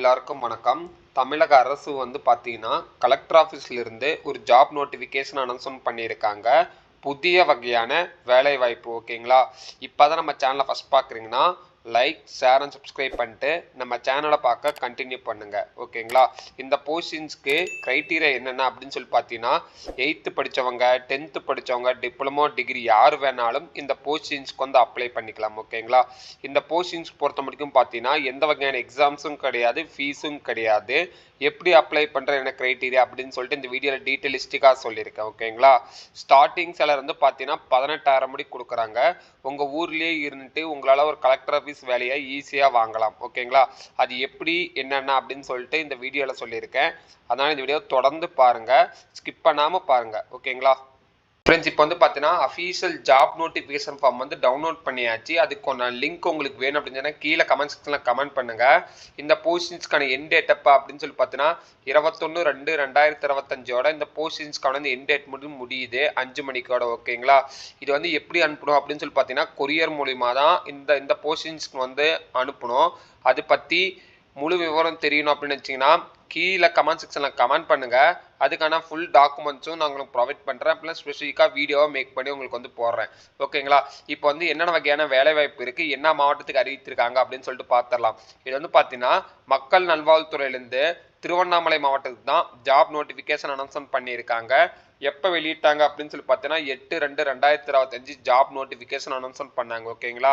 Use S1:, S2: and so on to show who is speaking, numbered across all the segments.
S1: எல்லாருக்கும் வணக்கம். தமிழக அரசு வந்து பார்த்தீங்கன்னா கலெக்டர் ஆஃபீஸ்ல இருந்து ஒரு ஜாப் நோட்டிஃபிகேஷன் அனௌன்ஸ்மெண்ட் பண்ணியிருக்காங்க. புதிய வகையான வேலைவாய்ப்பு. ஓகேங்களா? இப்போதான் நம்ம சேனலை ஃபர்ஸ்ட் பார்க்குறீங்கன்னா லைக், ஷேர் அண்ட் சப்ஸ்கிரைப் பண்ணிட்டு நம்ம சேனலை பார்க்க கண்டினியூ பண்ணுங்க. ஓகேங்களா? இந்த போஸ்டிங்ஸ்க்கு க்ரைட்டீரியா என்னென்ன அப்படின்னு சொல்லி பார்த்தீங்கன்னா 8th படித்தவங்க, 10th படித்தவங்க, டிப்ளமோ டிகிரி யார் வேணாலும் இந்த போஸ்டிங்ஸ்க்கு வந்து அப்ளை பண்ணிக்கலாம். ஓகேங்களா? இந்த போஸ்டிங்ஸ் பொறுத்த மட்டும் பார்த்தீங்கன்னா எந்த வகையான எக்ஸாம்ஸும் கிடையாது, ஃபீஸும் கிடையாது. எப்படி அப்ளை பண்ணுற என்ன க்ரைட்டீரியா அப்படின்னு சொல்லிட்டு இந்த வீடியோவில் டீட்டெயிலிஸ்டிக்காக சொல்லியிருக்கேன். ஓகேங்களா? ஸ்டார்டிங் சேலரி வந்து பார்த்தீங்கன்னா 18,000 முடி கொடுக்குறாங்க. உங்கள் ஊர்லேயே இருந்துட்டு உங்களால் ஒரு கலெக்டர் ஆஃபீஸ் வேலையை ஈஸியாக வாங்கலாம். ஓகேங்களா? அது எப்படி என்னென்ன அப்படின்னு சொல்லிட்டு இந்த வீடியோவில் சொல்லியிருக்கேன். அதனால் இந்த வீடியோ தொடர்ந்து பாருங்கள், ஸ்கிப் பண்ணாமல் பாருங்கள். ஓகேங்களா? ஃப்ரெண்ட்ஸ், இப்போ வந்து பார்த்தீங்கன்னா அஃபீஷியல் ஜாப் நோட்டிஃபிகேஷன் ஃபார்ம் வந்து டவுன்லோட் பண்ணியாச்சு. அதுக்கான லிங்க் உங்களுக்கு வேணும் அப்படின்னு சொன்னால் கீழே கமெண்ட் செக்ஷனில் கமெண்ட் பண்ணுங்கள். இந்த போஸ்டிங்ஸ்க்கான எண்ட் டேட் எப்போ அப்படின்னு சொல்லி பார்த்தீங்கன்னா 21/2/2025 இந்த போஸ்டிங்ஸ்க்கான வந்து எண்ட் டேட் முடியுது 5 மணிக்கோட. ஓகேங்களா? இது வந்து எப்படி அனுப்பணும் அப்படின்னு சொல்லி பார்த்தீங்கன்னா கொரியர் மூலிமா தான் இந்த போஸ்டிங்ஸ்க்கு வந்து அனுப்பணும். அது பற்றி முழு விவரம் தெரியணும் அப்படின்னு வச்சிங்கன்னா கீழே கமெண்ட் செக்ஷனில் கமெண்ட் பண்ணுங்கள். அதுக்கான ஃபுல் டாக்குமெண்ட்ஸும் நான் உங்களுக்கு ப்ரொவைட் பண்ணுறேன். ப்ளஸ் ஸ்பெசிஃபிக்காக வீடியோவை மேக் பண்ணி உங்களுக்கு வந்து போடுறேன். ஓகேங்களா? இப்போ வந்து என்னென்ன வகையான வேலைவாய்ப்பு இருக்குது, என்ன மாவட்டத்துக்கு அறிவித்திருக்காங்க அப்படின்னு சொல்லிட்டு பார்த்துடலாம். இது வந்து பார்த்தீங்கன்னா மக்கள் நல்வாழ்வுத்துறையிலேருந்து திருவண்ணாமலை மாவட்டத்துக்கு தான் ஜாப் நோட்டிஃபிகேஷன் அனௌன்ஸ்மெண்ட் பண்ணியிருக்காங்க. எப்போ வெளியிட்டாங்க அப்படின்னு சொல்லி பார்த்தீங்கன்னா 8/2/2025 ஜாப் நோட்டிஃபிகேஷன் அனௌன்ஸ்மெண்ட் பண்ணாங்க. ஓகேங்களா?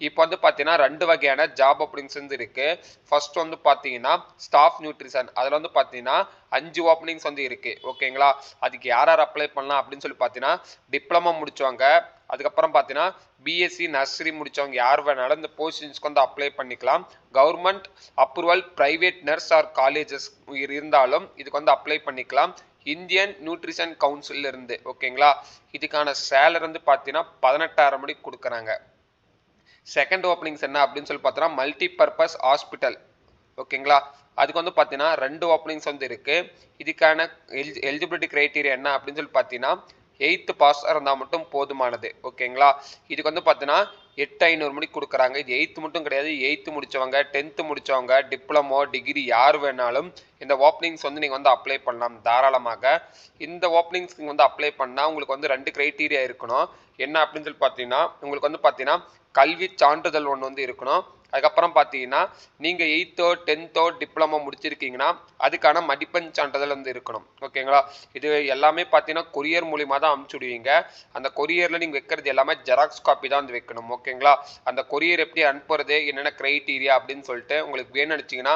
S1: இப்போ வந்து பார்த்தீங்கன்னா 2 வகையான ஜாப் ஓப்பனிங்ஸ் வந்து இருக்கு. ஃபர்ஸ்ட் வந்து பார்த்தீங்கன்னா ஸ்டாஃப் நியூட்ரிஷன். அதில் வந்து பார்த்தீங்கன்னா 5 ஓப்பனிங்ஸ் வந்து இருக்கு. ஓகேங்களா? அதுக்கு யார் யார் அப்ளை பண்ணலாம் அப்படின்னு சொல்லி பார்த்தீங்கன்னா டிப்ளமோ முடிச்சவங்க, அதுக்கப்புறம் பார்த்தீங்கன்னா பிஎஸ்சி நர்சரி முடிச்சவங்க யார் வேணாலும் இந்த போஸ்டிங்ஸ்க்கு வந்து அப்ளை பண்ணிக்கலாம். Government approval private nurse or colleges இருந்தாலும் இதுக்கு வந்து அப்ளை பண்ணிக்கலாம். இந்தியன் நியூட்ரிஷன் கவுன்சில் இருந்து. ஓகேங்களா? இதுக்கான சேலரி வந்து பார்த்தீங்கன்னா 18,000 மணி கொடுக்குறாங்க. செகண்ட் ஓப்பனிங்ஸ் என்ன அப்படின்னு சொல்லி பார்த்தோன்னா மல்டி பர்பஸ் ஹாஸ்பிட்டல். ஓகேங்களா? அதுக்கு வந்து பார்த்தீங்கன்னா 2 ஓப்பனிங்ஸ் வந்து இருக்கு. இதுக்கான எலிஜிபிலிட்டி கிரைட்டீரியா என்ன அப்படின்னு சொல்லி பார்த்தீங்கன்னா 8th பாஸ் இருந்தால் மட்டும் போதுமானது. ஓகேங்களா? இதுக்கு வந்து பார்த்தீங்கன்னா 8,500 மணி கொடுக்குறாங்க. இது 8th மட்டும் கிடையாது, 8th முடிச்சவங்க, 10th முடிச்சவங்க, டிப்ளமோ டிகிரி யார் வேணாலும் இந்த ஓப்பனிங்ஸ் வந்து நீங்கள் வந்து அப்ளை பண்ணலாம் தாராளமாக. இந்த ஓப்பனிங்ஸ்க்கு வந்து அப்ளை பண்ணால் உங்களுக்கு வந்து 2 கிரைட்டீரியா இருக்கணும். என்ன அப்படின்னு சொல்லி பார்த்தீங்கன்னா உங்களுக்கு வந்து பார்த்தீங்கன்னா கல்வி சான்றிதழ் ஒன்று வந்து இருக்கணும். அதுக்கப்புறம் பார்த்தீங்கன்னா நீங்கள் 8th 10th டிப்ளமோ முடிச்சிருக்கீங்கன்னா அதுக்கான மதிப்பெண் சான்றிதழ் வந்து இருக்கணும். ஓகேங்களா? இது எல்லாமே பார்த்தீங்கன்னா கொரியர் மூலிமா தான் அனுப்பிச்சுடுவீங்க. அந்த கொரியரில் நீங்கள் வைக்கிறது எல்லாமே ஜெராக்ஸ் காப்பி தான் வந்து வைக்கணும். ஓகேங்களா? அந்த கொரியர் எப்படி அனுப்புறது, என்னென்ன கிரைட்டீரியா அப்படின்னு சொல்லிட்டு உங்களுக்கு வேணும்னு நினச்சிங்கன்னா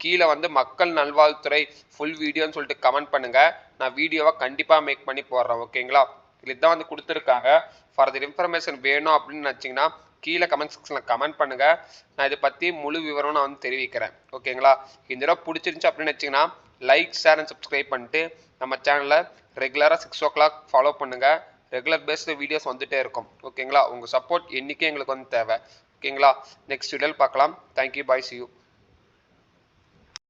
S1: கீழே வந்து மக்கள் நல்வாழ்வுத்துறை ஃபுல் வீடியோன்னு சொல்லிட்டு கமெண்ட் பண்ணுங்கள். நான் வீடியோவை கண்டிப்பாக மேக் பண்ணி போடுறேன். ஓகேங்களா? இதுதான் வந்து கொடுத்துருக்காங்க. ஃபர்தர் இன்ஃபர்மேஷன் வேணும் அப்படின்னு நினச்சிங்கன்னா கீழே கமெண்ட் செக்ஷனில் கமெண்ட் பண்ணுங்கள். நான் இதை பற்றி முழு விவரம் நான் வந்து தெரிவிக்கிறேன். ஓகேங்களா? இந்த தடவை பிடிச்சிருந்துச்சு அப்படின்னு வச்சிங்கன்னா லைக், ஷேர் அண்ட் சப்ஸ்கிரைப் பண்ணிட்டு நம்ம சேனலை ரெகுலராக 6 o'clock ஃபாலோ பண்ணுங்கள். ரெகுலர் பேஸ்டு வீடியோஸ் வந்துகிட்டே இருக்கும். ஓகேங்களா? உங்கள் சப்போர்ட் என்றைக்கும் எங்களுக்கு வந்து தேவை. ஓகேங்களா? நெக்ஸ்ட் வீடியோவில் பார்க்கலாம். Thank you, bye, see you.